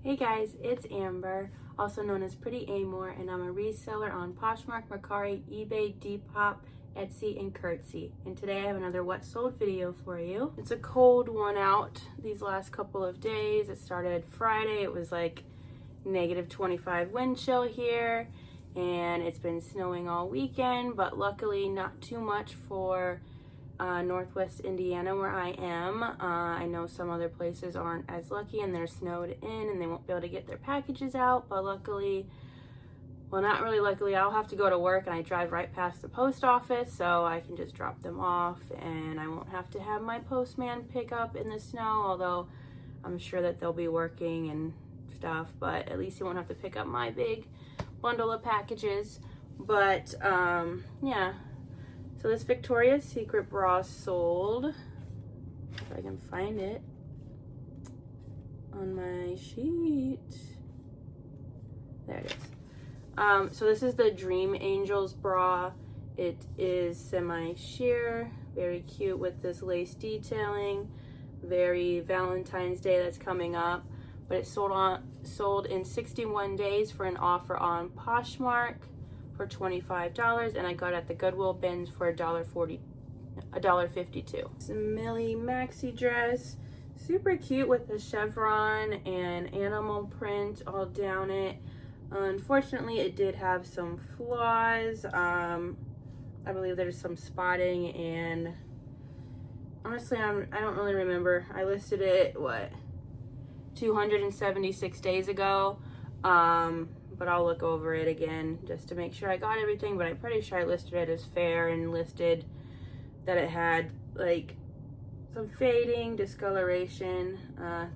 Hey guys, it's Amber, also known as Pretty Amor, and I'm a reseller on Poshmark, Mercari, eBay, Depop, Etsy, and Curtsy. And today I have another what sold video for you. It's a cold one out these last couple of days. It started Friday. It was like negative 25 wind chill here, and it's been snowing all weekend, but luckily not too much for Northwest Indiana where I am. I know some other places aren't as lucky and they're snowed in and they won't be able to get their packages out, but luckily, well, not really luckily, I'll have to go to work and I drive right past the post office, so I can just drop them off and I won't have to have my postman pick up in the snow, although I'm sure that they'll be working and stuff, but at least he won't have to pick up my big bundle of packages. But yeah, so this Victoria's Secret bra sold, if I can find it on my sheet. There it is. So this is the Dream Angels bra. It is semi-sheer, very cute with this lace detailing, very Valentine's Day that's coming up. But it sold in 61 days for an offer on Poshmark for $25, and I got it at the Goodwill bins for $1.52. It's a Millie maxi dress, super cute with the chevron and animal print all down it. Unfortunately, it did have some flaws. I believe there's some spotting, and honestly, I don't really remember. I listed it, 276 days ago. But I'll look over it again just to make sure I got everything, but I'm pretty sure I listed it as fair and listed that it had like some fading, discoloration,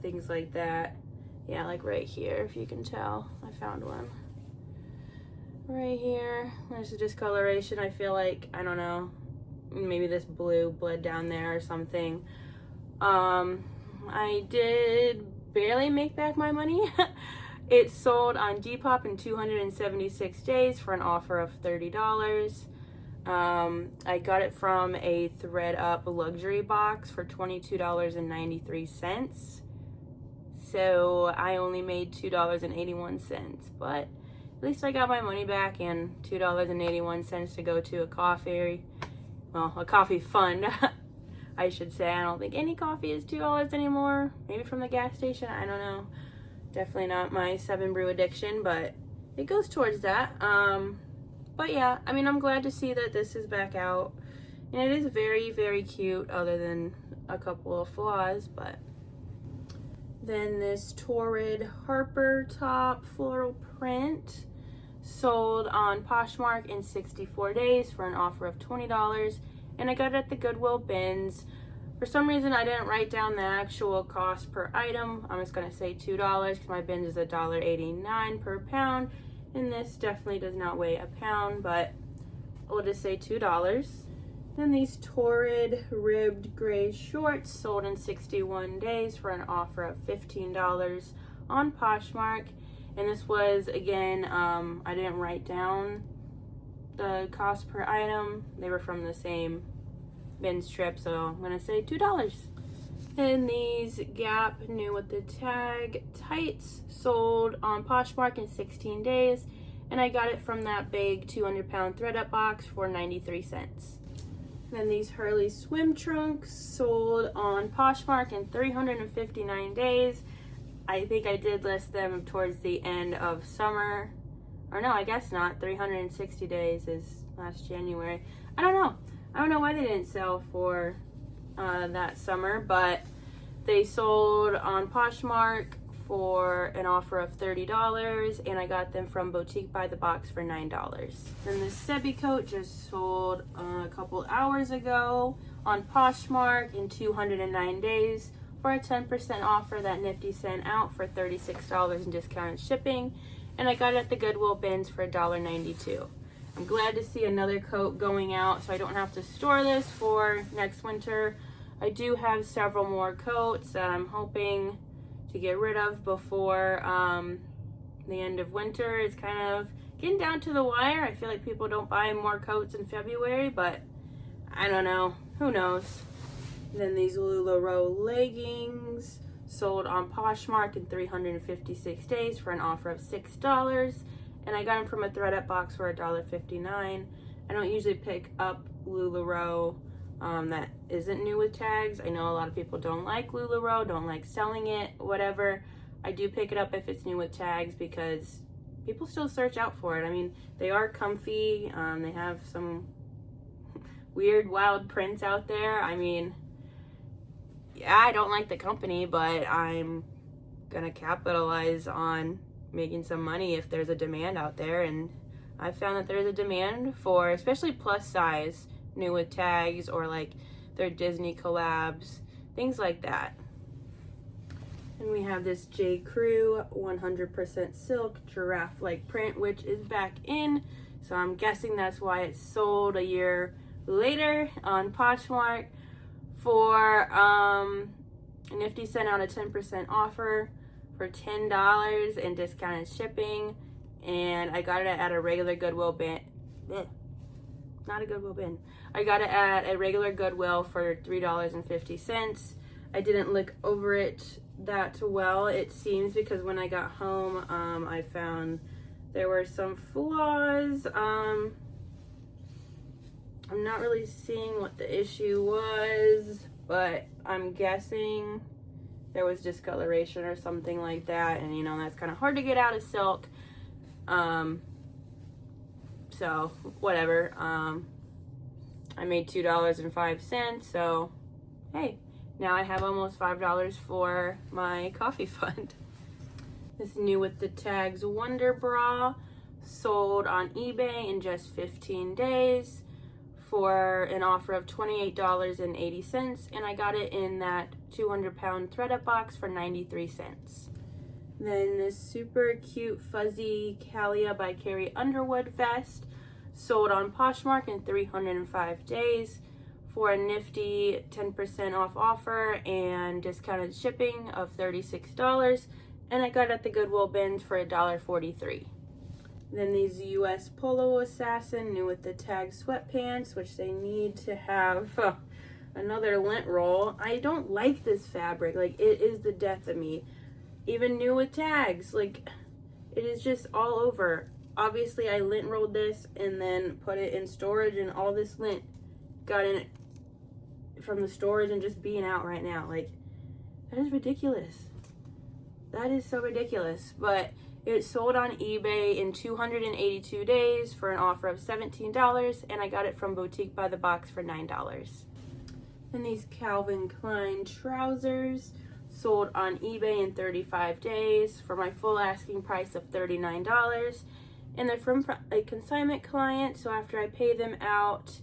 things like that. Yeah, like right here, if you can tell. I found one. Right here, there's a discoloration. I feel like, I don't know, maybe this blue bled down there or something. I did barely make back my money. It sold on Depop in 276 days for an offer of $30. I got it from a thread up luxury box for $22.93. So I only made $2.81, but at least I got my money back and $2.81 to go to a coffee fund. I should say. I don't think any coffee is $2 anymore. Maybe from the gas station, I don't know. Definitely not my 7 brew addiction, but it goes towards that. But yeah, I mean, I'm glad to see that this is back out. And it is very, very cute, other than a couple of flaws. But then this Torrid Harper top floral print sold on Poshmark in 64 days for an offer of $20. And I got it at the Goodwill bins. For some reason, I didn't write down the actual cost per item. I'm just going to say $2 because my bins is $1.89 per pound. And this definitely does not weigh a pound, but we'll just say $2. Then these Torrid ribbed gray shorts sold in 61 days for an offer of $15 on Poshmark. And this was, again, I didn't write down the cost per item. They were from the same bin strip, so I'm gonna say $2. And these Gap new with the tag tights sold on Poshmark in 16 days, and I got it from that big 200-pound thread up box for 93 cents. Then these Hurley swim trunks sold on Poshmark in 359 days. I think I did list them towards the end of summer, or no, I guess not. 360 days is last January. I don't know why they didn't sell for that summer, but they sold on Poshmark for an offer of $30, and I got them from Boutique by the Box for $9. Then this Sebi coat just sold a couple hours ago on Poshmark in 209 days for a 10% offer that Nifty sent out for $36 in discounted shipping, and I got it at the Goodwill bins for $1.92. I'm glad to see another coat going out so I don't have to store this for next winter. I do have several more coats that I'm hoping to get rid of before the end of winter. It's kind of getting down to the wire. I feel like people don't buy more coats in February, but I don't know. Who knows? Then these LuLaRoe leggings sold on Poshmark in 356 days for an offer of $6. And I got them from a ThredUp box for $1.59. I don't usually pick up LuLaRoe that isn't new with tags. I know a lot of people don't like LuLaRoe, don't like selling it, whatever. I do pick it up if it's new with tags because people still search out for it. I mean, they are comfy. They have some weird, wild prints out there. I mean, yeah, I don't like the company, but I'm gonna capitalize on making some money if there's a demand out there. And I found that there's a demand for, especially plus size, new with tags, or like their Disney collabs, things like that. And we have this J. Crew 100% silk giraffe-like print, which is back in. So I'm guessing that's why it's sold a year later on Poshmark for a nifty cent out of 10% offer for $10 and discounted shipping. And I got it at a regular Goodwill bin. Not a Goodwill bin. I got it at a regular Goodwill for $3.50. I didn't look over it that well, it seems, because when I got home, I found there were some flaws. I'm not really seeing what the issue was, but I'm guessing there was discoloration or something like that, and you know, that's kind of hard to get out of silk. So whatever. I made $2.05, so hey, now I have almost $5 for my coffee fund. This new with the tags Wonder Bra sold on eBay in just 15 days for an offer of $28.80, and I got it in that 200-pound ThredUp box for 93 cents. Then this super cute fuzzy Calia by Carrie Underwood vest sold on Poshmark in 305 days for a nifty 10% off offer and discounted shipping of $36, and I got it at the Goodwill bins for $1.43. Then these US Polo Assassin new with the tag sweatpants, which they need to have another lint roll. I don't like this fabric. Like, it is the death of me. Even new with tags, like, it is just all over. Obviously, I lint rolled this and then put it in storage, and all this lint got in it from the storage and just being out right now. Like, that is ridiculous. That is so ridiculous. But it sold on eBay in 282 days for an offer of $17, and I got it from Boutique by the Box for $9. And these Calvin Klein trousers sold on eBay in 35 days for my full asking price of $39. And they're from a consignment client, so after I pay them out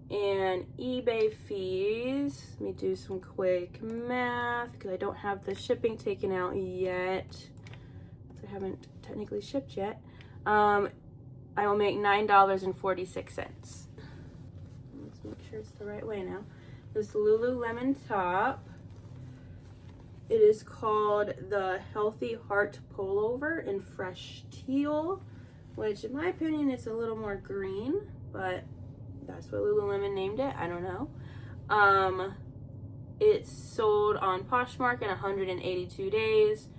and eBay fees, let me do some quick math because I don't have the shipping taken out yet. I haven't technically shipped yet. I will make $9.46. Let's make sure it's the right way now. This Lululemon top. It is called the Healthy Heart Pullover in fresh teal, which in my opinion is a little more green, but that's what Lululemon named it. I don't know. It's sold on Poshmark in 182 days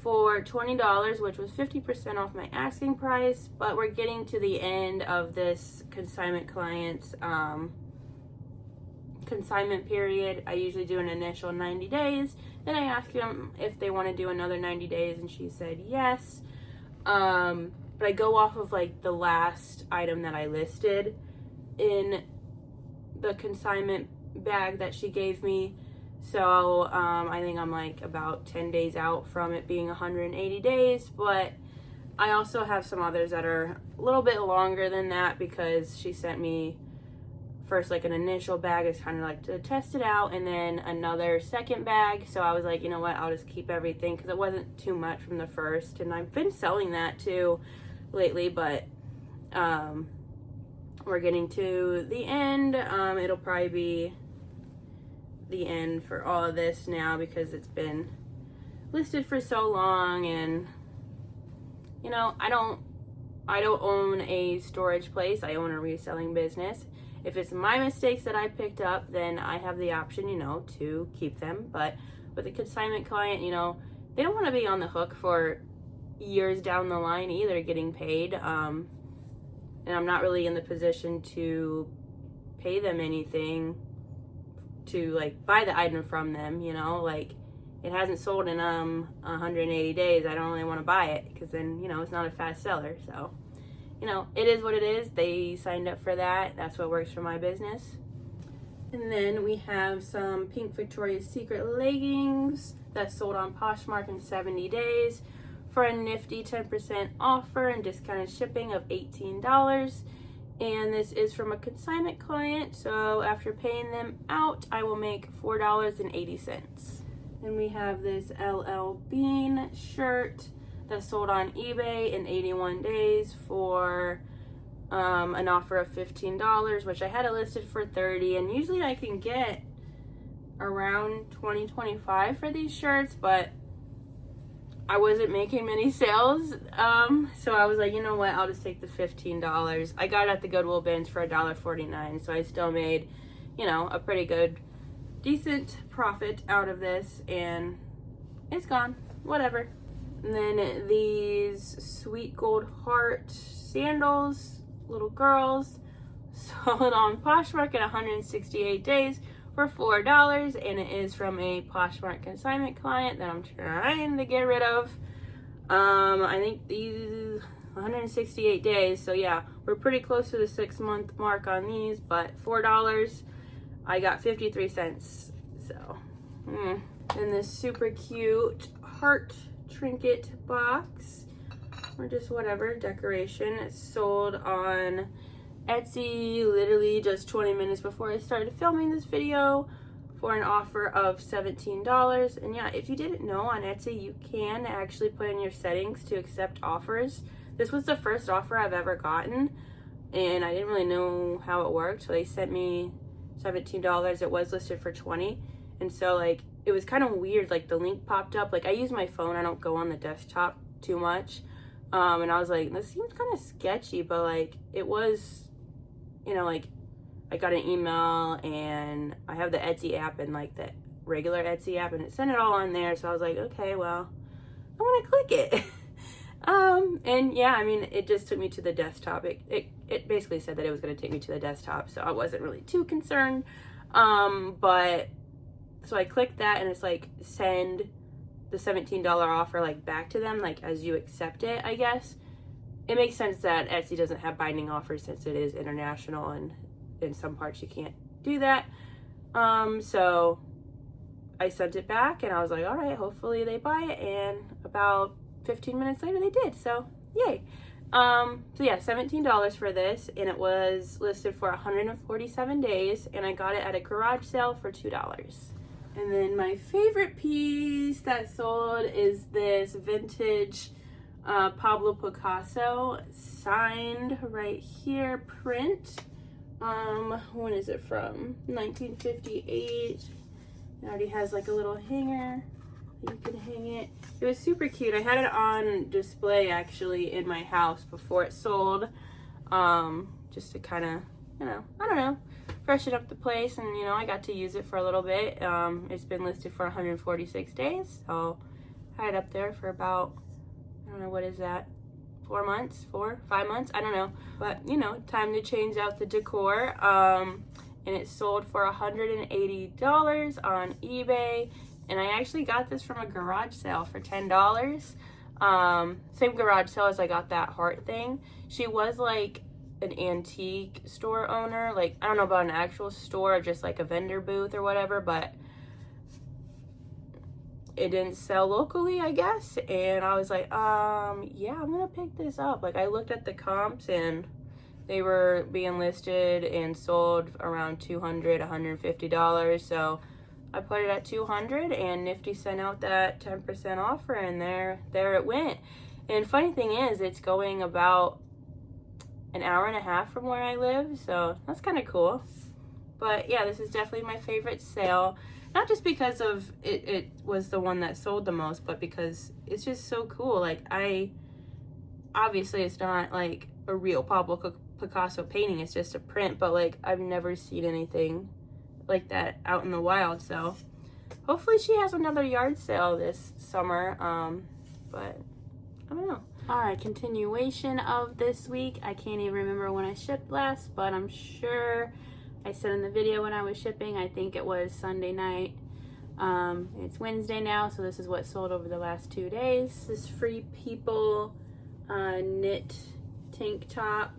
for $20, which was 50% off my asking price, but we're getting to the end of this consignment client's consignment period. I usually do an initial 90 days. Then I asked them if they want to do another 90 days, and she said yes. But I go off of like the last item that I listed in the consignment bag that she gave me. So I think I'm like about 10 days out from it being 180 days, but I also have some others that are a little bit longer than that because she sent me first like an initial bag is kind of like to test it out, and then another second bag. So I was like, you know what, I'll just keep everything because it wasn't too much from the first, and I've been selling that too lately, but we're getting to the end. It'll probably be the end for all of this now because it's been listed for so long, and you know, I don't own a storage place. I own a reselling business. If it's my mistakes that I picked up, then I have the option, you know, to keep them. But With a consignment client, you know, they don't want to be on the hook for years down the line either getting paid. And I'm not really in the position to pay them anything to like buy the item from them, you know, like it hasn't sold in 180 days. I don't really want to buy it because then, you know, it's not a fast seller. So, you know, it is what it is. They signed up for that. That's what works for my business. And then we have some pink Victoria's Secret leggings that sold on Poshmark in 70 days for a nifty 10% offer and discounted shipping of $18. And this is from a consignment client, so after paying them out, I will make $4.80. Then we have this LL Bean shirt that sold on eBay in 81 days for an offer of $15, which I had it listed for $30, and usually I can get around $20-25 for these shirts, but I wasn't making many sales, so I was like, you know what, I'll just take the $15. I got it at the Goodwill bins for $1.49, so I still made, you know, a pretty good, decent profit out of this, and it's gone, whatever. And then these sweet gold heart sandals, little girls, sold on Poshmark in 168 days for $4, and it is from a Poshmark consignment client that I'm trying to get rid of. I think these 168 days, so yeah, we're pretty close to the 6-month mark on these, but $4, I got 53 cents. So, and this super cute heart trinket box, or just whatever decoration, it's sold on Etsy literally just 20 minutes before I started filming this video for an offer of $17. And yeah, if you didn't know, on Etsy you can actually put in your settings to accept offers. This was the first offer I've ever gotten, and I didn't really know how it worked, so they sent me $17. It was listed for $20, and so like it was kind of weird, like the link popped up. Like I use my phone, I don't go on the desktop too much, and I was like, this seems kind of sketchy, but like it was, you know, like I got an email and I have the Etsy app and like the regular Etsy app, and it sent it all on there. So I was like, okay, well, I'm gonna click it. And yeah, I mean, it just took me to the desktop. It basically said that it was gonna take me to the desktop, so I wasn't really too concerned. But so I clicked that, and it's like send the $17 offer like back to them, like as you accept it, I guess. It makes sense that Etsy doesn't have binding offers since it is international, and in some parts you can't do that. So I sent it back, and I was like, all right, hopefully they buy it. And about 15 minutes later they did, so yay. So yeah, $17 for this, and it was listed for 147 days, and I got it at a garage sale for $2. And then my favorite piece that sold is this vintage Pablo Picasso signed right here print. When is it from? 1958. It already has like a little hanger. You can hang it. It was super cute. I had it on display actually in my house before it sold, just to kind of, you know, I don't know, freshen up the place. And you know, I got to use it for a little bit. It's been listed for 146 days, so I had it up there for about, I don't know, what is that, 4 months, 5 months, I don't know, but you know, time to change out the decor. And it sold for $180 on eBay, and I actually got this from a garage sale for $10. Same garage sale as I got that heart thing. She was like an antique store owner, like I don't know about an actual store or just like a vendor booth or whatever, but it didn't sell locally, I guess. And I was like, yeah, I'm gonna pick this up. Like I looked at the comps, and they were being listed and sold around $200, $150. So I put it at $200, and Nifty sent out that 10% offer, and there it went. And funny thing is, it's going about an hour and a half from where I live, so that's kind of cool. But yeah, this is definitely my favorite sale. Not just because of it was the one that sold the most, but because it's just so cool. Like obviously it's not like a real Pablo Picasso painting, it's just a print, but like I've never seen anything like that out in the wild. So hopefully she has another yard sale this summer, but I don't know. All right, continuation of this week. I can't even remember when I shipped last, but I'm sure I said in the video when I was shipping, I think it was Sunday night. It's Wednesday now, so this is what sold over the last 2 days. This Free People knit tank top.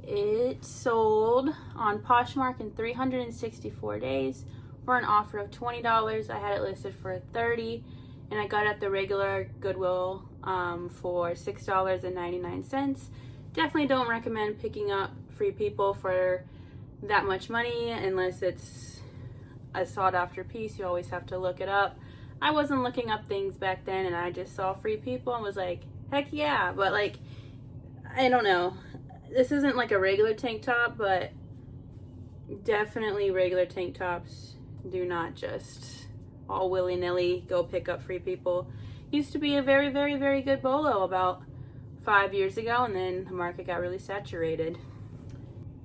It sold on Poshmark in 364 days for an offer of $20. I had it listed for $30, and I got it at the regular Goodwill for $6.99. Definitely don't recommend picking up Free People for that much money unless it's a sought after piece. You always have to look it up. I wasn't looking up things back then, and I just saw Free People and was like, heck yeah. But like, I don't know, this isn't like a regular tank top, but definitely regular tank tops do not just all willy-nilly go pick up Free People. Used to be a very, very, very good bolo about 5 years ago, and then the market got really saturated.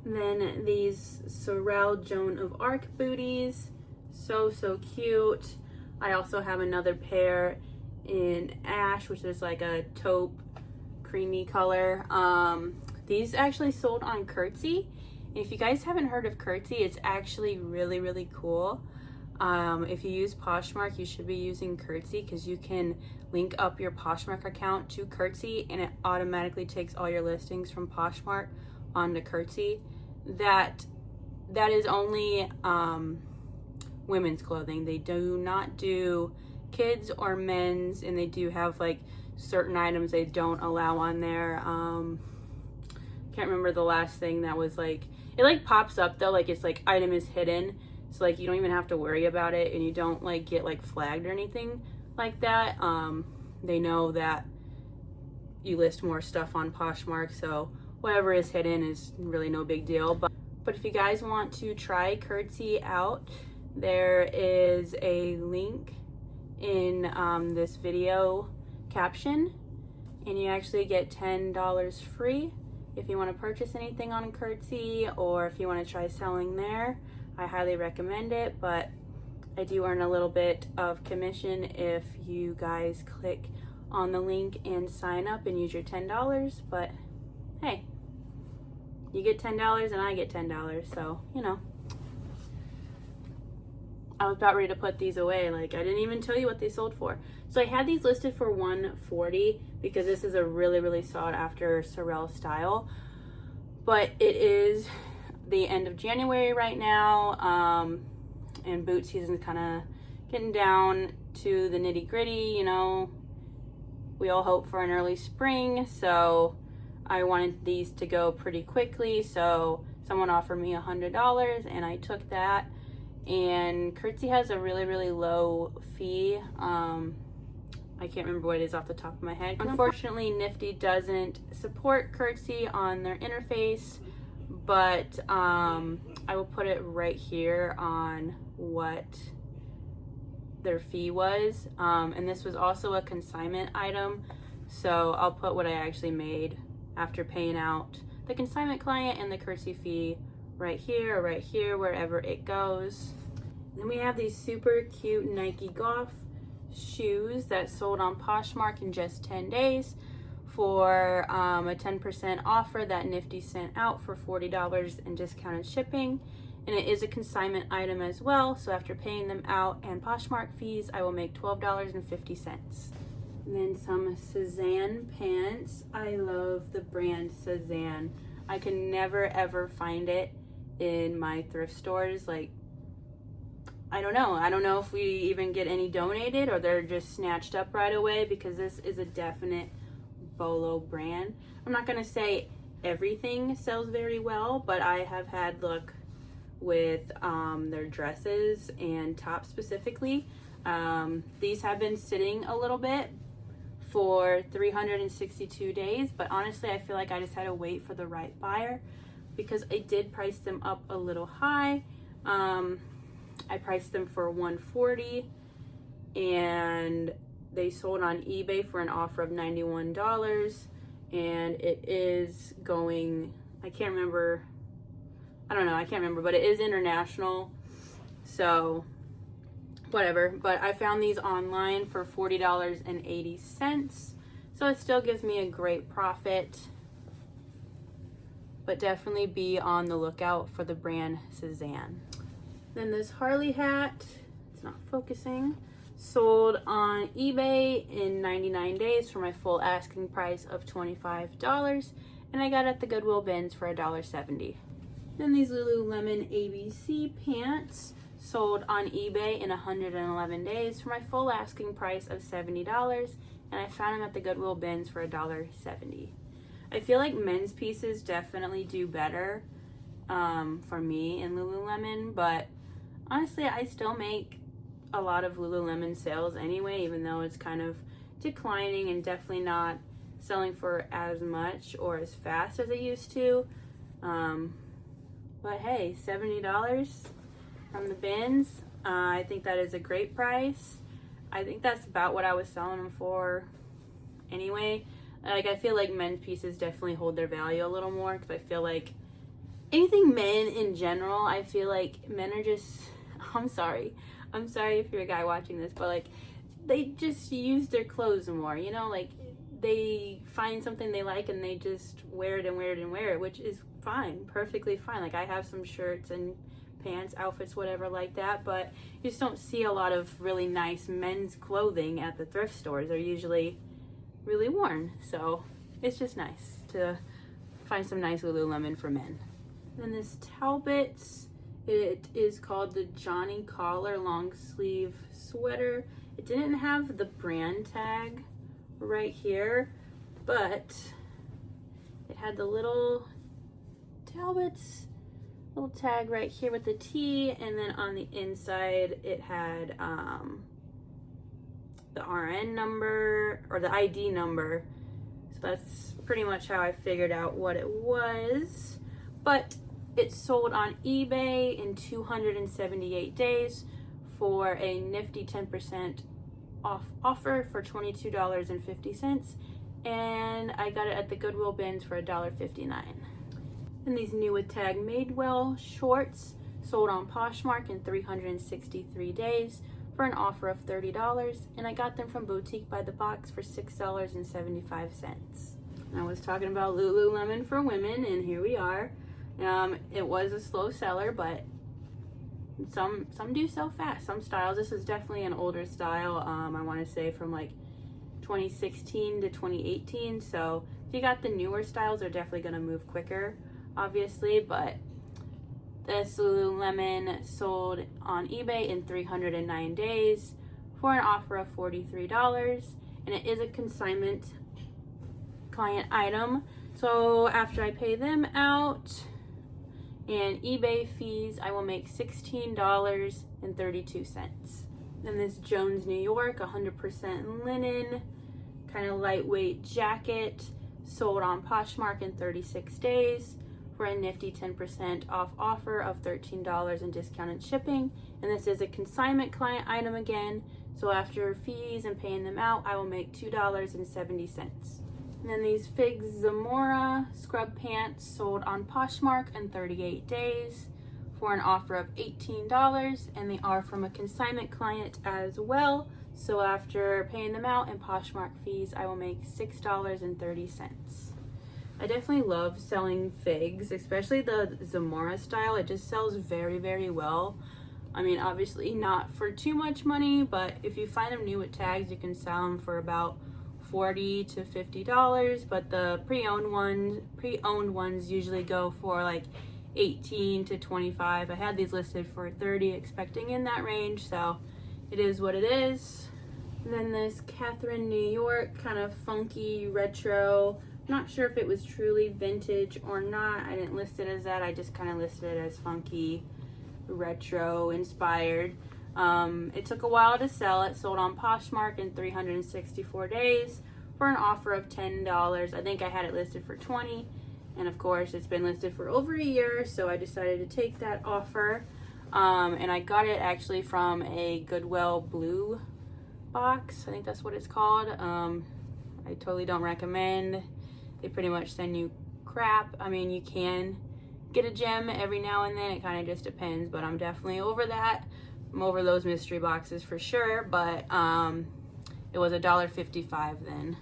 Then these Sorrel Joan of Arc booties, so cute. I also have another pair in ash, which is like a taupe creamy color. These actually sold on Curtsy. If you guys haven't heard of Curtsy, it's actually really, really cool. If you use Poshmark, you should be using Curtsy because you can link up your Poshmark account to Curtsy and it automatically takes all your listings from Poshmark onto Curtsy. That is only women's clothing. They do not do kids or men's, and they do have like certain items they don't allow on there. Can't remember the last thing that was like, it like pops up though, like it's like item is hidden, so like you don't even have to worry about it, and you don't like get like flagged or anything like that. They know that you list more stuff on Poshmark, so whatever is hidden is really no big deal. But if you guys want to try Curtsy out, there is a link in this video caption, and you actually get $10 free if you want to purchase anything on Curtsy, or if you want to try selling there. I highly recommend it, but I do earn a little bit of commission if you guys click on the link and sign up and use your $10. But hey, you get $10 and I get $10, so you know. I was about ready to put these away. Like, I didn't even tell you what they sold for. So I had these listed for $140 because this is a really, really sought after Sorrel style. But it is the end of January right now, and boot season's kind of getting down to the nitty gritty, you know. We all hope for an early spring, so I wanted these to go pretty quickly. So someone offered me $100 and I took that. And Curtsy has a really, really low fee. I can't remember what it is off the top of my head. Unfortunately, Nifty doesn't support Curtsy on their interface, but I will put it right here on what their fee was. And this was also a consignment item, so I'll put what I actually made after paying out the consignment client and the Curtsy fee right here or right here, wherever it goes. Then we have these super cute Nike Golf shoes that sold on Poshmark in just 10 days for a 10% offer that Nifty sent out for $40 in discounted shipping. And it is a consignment item as well, so after paying them out and Poshmark fees, I will make $12.50. And then some Cezanne pants. I love the brand Cezanne. I can never ever find it in my thrift stores. Like, I don't know if we even get any donated or they're just snatched up right away, because this is a definite bolo brand. I'm not gonna say everything sells very well, but I have had luck with their dresses and tops specifically. These have been sitting a little bit for 362 days, but honestly I feel like I just had to wait for the right buyer, because I did price them up a little high. I priced them for $140 and they sold on eBay for an offer of $91, and it is going, I can't remember, but it is international, so whatever. But I found these online for $40.80. So it still gives me a great profit. But definitely be on the lookout for the brand Suzanne. Then this Harley hat, it's not focusing, sold on eBay in 99 days for my full asking price of $25. And I got it at the Goodwill bins for $1.70. Then these Lululemon ABC pants sold on eBay in 111 days for my full asking price of $70. And I found them at the Goodwill bins for $1.70. I feel like men's pieces definitely do better for me in Lululemon, but honestly, I still make a lot of Lululemon sales anyway, even though it's kind of declining and definitely not selling for as much or as fast as it used to. But hey, $70 from the bins, I think that is a great price. I think that's about what I was selling them for anyway. Like, I feel like men's pieces definitely hold their value a little more, because I feel like anything men in general, I feel like men are just, I'm sorry if you're a guy watching this, but like, they just use their clothes more, you know, like they find something they like and they just wear it and wear it and wear it, which is fine, perfectly fine. Like, I have some shirts and pants, outfits, whatever like that, but you just don't see a lot of really nice men's clothing at the thrift stores. They're usually really worn, so it's just nice to find some nice Lululemon for men. Then this Talbot's, it is called the Johnny Collar long sleeve sweater. It didn't have the brand tag right here, but it had the little Talbot's little tag right here with the T, and then on the inside it had the RN number, or the ID number. So that's pretty much how I figured out what it was. But it sold on eBay in 278 days for a nifty 10% off offer for $22.50. And I got it at the Goodwill bins for $1.59. And these new with tag Madewell shorts sold on Poshmark in 363 days for an offer of $30, and I got them from Boutique by the Box for $6.75. I was talking about Lululemon for women, and here we are. It was a slow seller, but some do sell fast. Some styles, this is definitely an older style. I want to say from like 2016 to 2018. So if you got the newer styles, they're definitely going to move quicker, obviously, but this Lululemon sold on eBay in 309 days for an offer of $43, and it is a consignment client item. So after I pay them out and eBay fees, I will make $16.32. Then this Jones New York 100% linen, kind of lightweight jacket, sold on Poshmark in 36 days for a nifty 10% off offer of $13 in discounted shipping. And this is a consignment client item again, so after fees and paying them out, I will make $2.70. And then these Fig Zamora scrub pants sold on Poshmark in 38 days for an offer of $18, and they are from a consignment client as well, so after paying them out and Poshmark fees, I will make $6.30. I definitely love selling figs, especially the Zamora style. It just sells very, very well. I mean, obviously not for too much money, but if you find them new with tags, you can sell them for about $40 to $50, but the pre-owned ones usually go for like $18 to $25. I had these listed for $30, expecting in that range, so it is what it is. And then this Catherine New York, kind of funky retro. Not sure if it was truly vintage or not. I didn't list it as that. I just kind of listed it as funky, retro inspired. It took a while to sell. It sold on Poshmark in 364 days for an offer of $10. I think I had it listed for $20, and of course it's been listed for over a year, so I decided to take that offer. And I got it actually from a Goodwill blue box. I think that's what it's called. I totally don't recommend. They pretty much send you crap. I mean, you can get a gem every now and then. It kind of just depends, but I'm definitely over that. I'm over those mystery boxes for sure, but it was $1.55 then.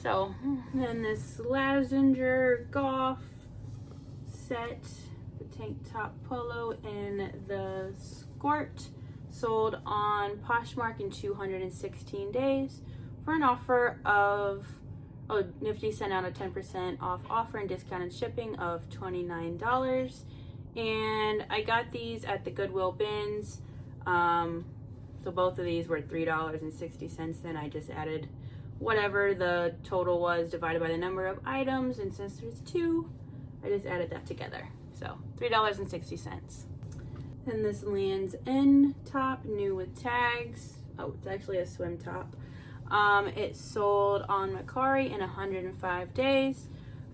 So then this Lazenger golf set, the tank top polo and the skirt, sold on Poshmark in 216 days for an offer of, Nifty sent out a 10% off offer and discounted shipping of $29. And I got these at the Goodwill bins. So both of these were $3.60. Then I just added whatever the total was divided by the number of items. And since there's 2, I just added that together. So $3.60. And this Lands' End top, new with tags. Oh, it's actually a swim top. It sold on mercari in 105 days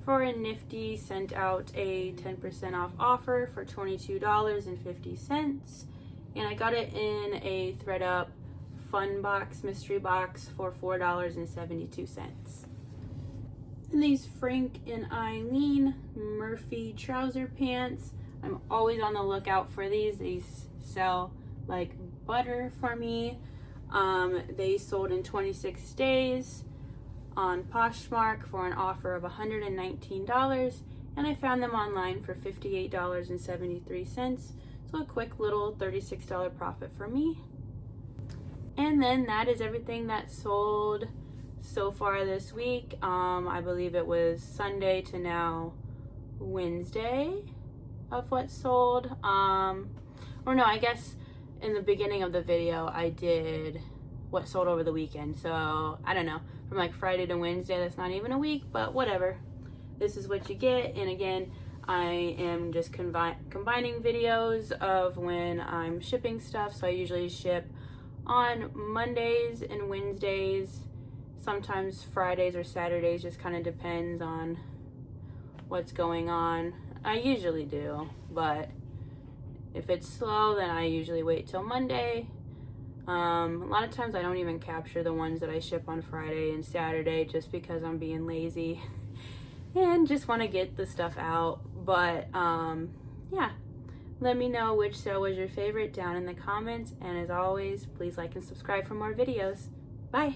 for a nifty, sent out a 10% off offer for $22.50. And I got it in a ThredUp fun box, mystery box for $4.72. And these Frank and Eileen Murphy trouser pants. I'm always on the lookout for these. These sell like butter for me. They sold in 26 days on Poshmark for an offer of $119, and I found them online for $58.73. So a quick little $36 profit for me. And then that is everything that sold so far this week. I believe it was Sunday to now Wednesday of what sold. Or no, I guess in the beginning of the video I did what sold over the weekend. So I don't know, from like Friday to Wednesday, that's not even a week, but whatever. This is what you get. And again, I am just combining videos of when I'm shipping stuff. So I usually ship on Mondays and Wednesdays, sometimes Fridays or Saturdays, just kind of depends on what's going on. I usually do, but if it's slow, then I usually wait till Monday. A lot of times I don't even capture the ones that I ship on Friday and Saturday just because I'm being lazy and just want to get the stuff out. But yeah, let me know which sale was your favorite down in the comments. And as always, please like and subscribe for more videos. Bye.